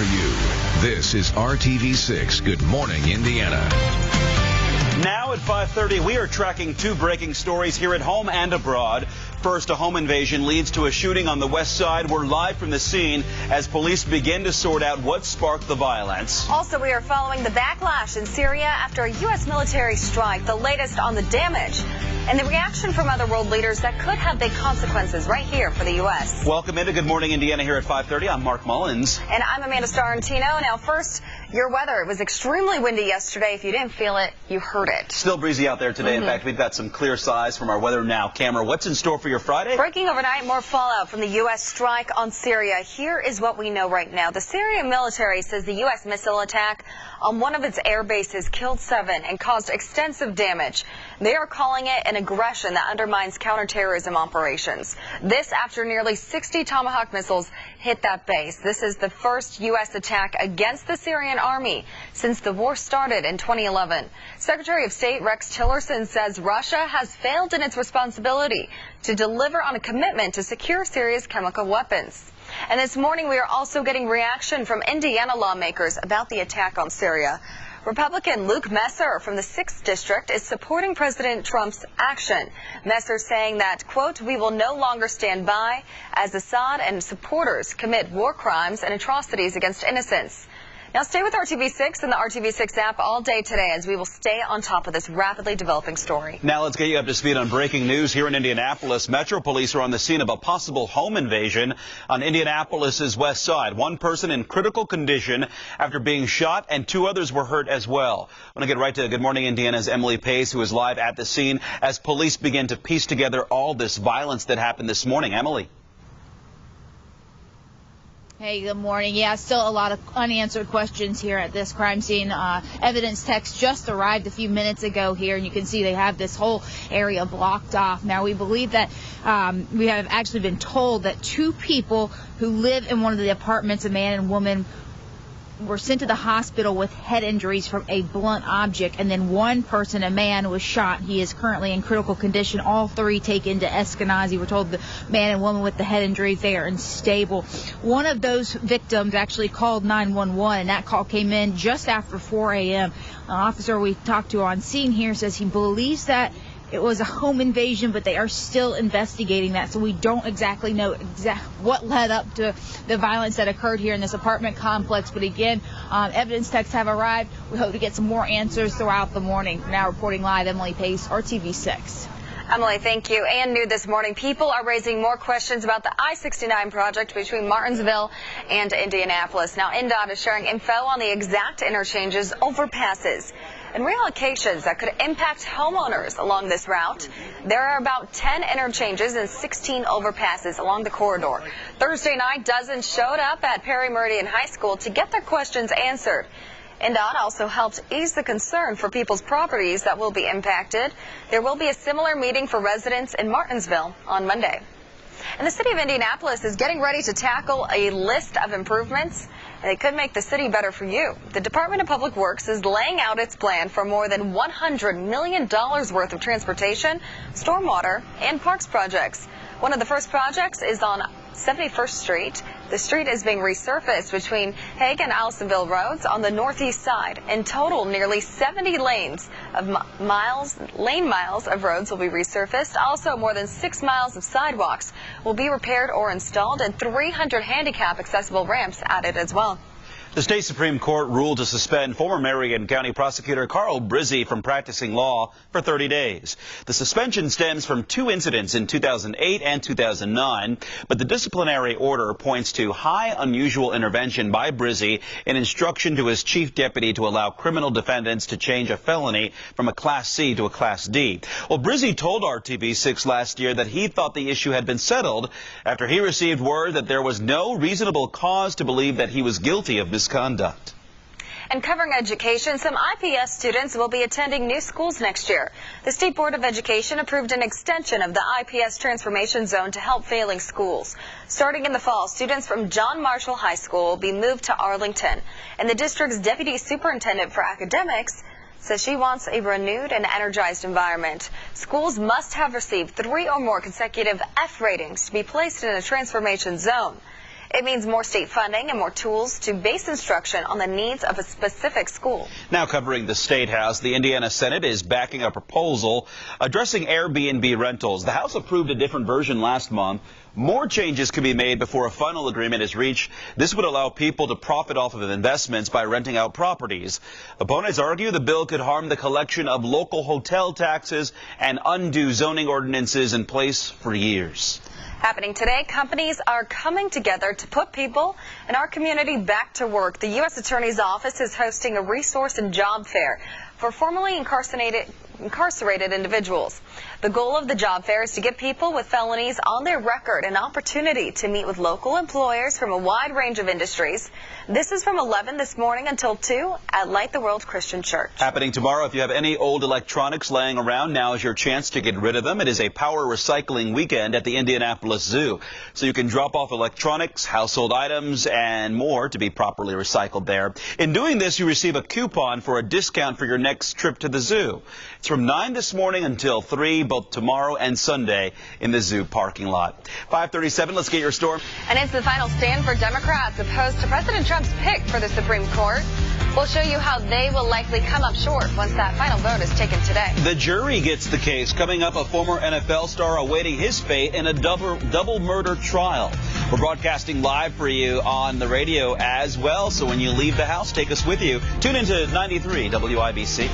for you. This is RTV6 Good Morning Indiana. Now at 5:30, we are tracking two breaking stories here at home and abroad. First, a home invasion leads to a shooting on the west side. We're live from the scene as police begin to sort out what sparked the violence. Also, we are following the backlash in Syria after a U.S. military strike, the latest on the damage and the reaction from other world leaders that could have big consequences right here for the U.S. Welcome into Good Morning Indiana here at 5:30. I'm Mark Mullins. And I'm Amanda Starantino. Now, first, your weather. It was extremely windy yesterday. If you didn't feel it, you heard it. Still breezy out there today. In fact, we've got some clear skies from our Weather Now camera. What's in store for your Friday? Breaking overnight, more fallout from the U.S. strike on Syria. Here is what we know right now. The Syrian military says the U.S. missile attack on one of its air bases killed 7 and caused extensive damage. They are calling it an aggression that undermines counterterrorism operations. This after nearly 60 Tomahawk missiles hit that base. This is the first U.S. attack against the Syrian army since the war started in 2011. Secretary of State Rex Tillerson says Russia has failed in its responsibility to deliver on a commitment to secure Syria's chemical weapons. And this morning we are also getting reaction from Indiana lawmakers about the attack on Syria. Republican Luke Messer from the 6th District is supporting President Trump's action. Messer saying that, quote, "We will no longer stand by as Assad and supporters commit war crimes and atrocities against innocents." Now stay with RTV6 and the RTV6 app all day today as we will stay on top of this rapidly developing story. Now let's get you up to speed on breaking news here in Indianapolis. Metro Police are on the scene of a possible home invasion on Indianapolis's west side. One person in critical condition after being shot and 2 others were hurt as well. I want to get right to Good Morning Indiana's Emily Pace, who is live at the scene as police begin to piece together all this violence that happened this morning. Emily. Hey, good morning. Yeah, still a lot of unanswered questions here at this crime scene. Evidence techs just arrived a few minutes ago here, and you can see they have this whole area blocked off. Now, we believe that we have actually been told that 2 people who live in one of the apartments, a man and woman, were sent to the hospital with head injuries from a blunt object, and then 1 person, a man, was shot. He is currently in critical condition. All 3 taken to Eskenazi. We're told the man and woman with the head injuries, they are unstable. One of those victims actually called 911, and that call came in just after 4 a.m. An officer we talked to on scene here says he believes that it was a home invasion, but they are still investigating that, so we don't exactly know what led up to the violence that occurred here in this apartment complex. But again, evidence techs have arrived. We hope to get some more answers throughout the morning. Now reporting live, Emily Pace, RTV6. Emily, thank you. And new this morning, people are raising more questions about the I-69 project between Martinsville and Indianapolis. Now, INDOT is sharing info on the exact interchanges, overpasses, and reallocations that could impact homeowners along this route. There are about 10 interchanges and 16 overpasses along the corridor. Thursday night, dozens showed up at Perry Meridian High School to get their questions answered. INDOT also helped ease the concern for people's properties that will be impacted. There will be a similar meeting for residents in Martinsville on Monday. And the city of Indianapolis is getting ready to tackle a list of improvements, and they could make the city better for you. The Department of Public Works is laying out its plan for more than $100 million worth of transportation, stormwater, and parks projects. One of the first projects is on 71st Street. The street is being resurfaced between Hague and Allisonville roads on the northeast side. In total, nearly 70 lane miles of roads will be resurfaced. Also, more than 6 miles of sidewalks will be repaired or installed, and 300 handicap accessible ramps added as well. The state Supreme Court ruled to suspend former Marion County prosecutor Carl Brizzi from practicing law for 30 days. The suspension stems from 2 incidents in 2008 and 2009, but the disciplinary order points to high unusual intervention by Brizzi in instruction to his chief deputy to allow criminal defendants to change a felony from a Class C to a Class D. Well, Brizzi told RTV6 last year that he thought the issue had been settled after he received word that there was no reasonable cause to believe that he was guilty of misconduct. And covering education, some IPS students will be attending new schools next year. The State Board of Education approved an extension of the IPS transformation zone to help failing schools. Starting in the fall, students from John Marshall High School will be moved to Arlington. And the district's deputy superintendent for academics says she wants a renewed and energized environment. Schools must have received 3 or more consecutive F ratings to be placed in a transformation zone. It means more state funding and more tools to base instruction on the needs of a specific school. Now covering the State House, the Indiana Senate is backing a proposal addressing Airbnb rentals. The House approved a different version last month. More changes could be made before a final agreement is reached. This would allow people to profit off of investments by renting out properties. Opponents argue the bill could harm the collection of local hotel taxes and undo zoning ordinances in place for years. Happening today, companies are coming together to put people in our community back to work. The U.S. Attorney's Office is hosting a resource and job fair for formerly incarcerated individuals. The goal of the job fair is to give people with felonies on their record an opportunity to meet with local employers from a wide range of industries. This is from 11 this morning until 2 at Light the World Christian Church. Happening tomorrow. If you have any old electronics laying around, now is your chance to get rid of them. It is a power recycling weekend at the Indianapolis Zoo. So you can drop off electronics, household items, and more to be properly recycled there. In doing this, you receive a coupon for a discount for your next trip to the zoo. It's from 9 this morning until 3, both tomorrow and Sunday in the zoo parking lot. 5:37, let's get your storm. And it's the final stand for Democrats opposed to President Trump's pick for the Supreme Court. We'll show you how they will likely come up short once that final vote is taken today. The jury gets the case. Coming up, a former NFL star awaiting his fate in a double murder trial. We're broadcasting live for you on the radio as well, so when you leave the house, take us with you. Tune into 93 WIBC.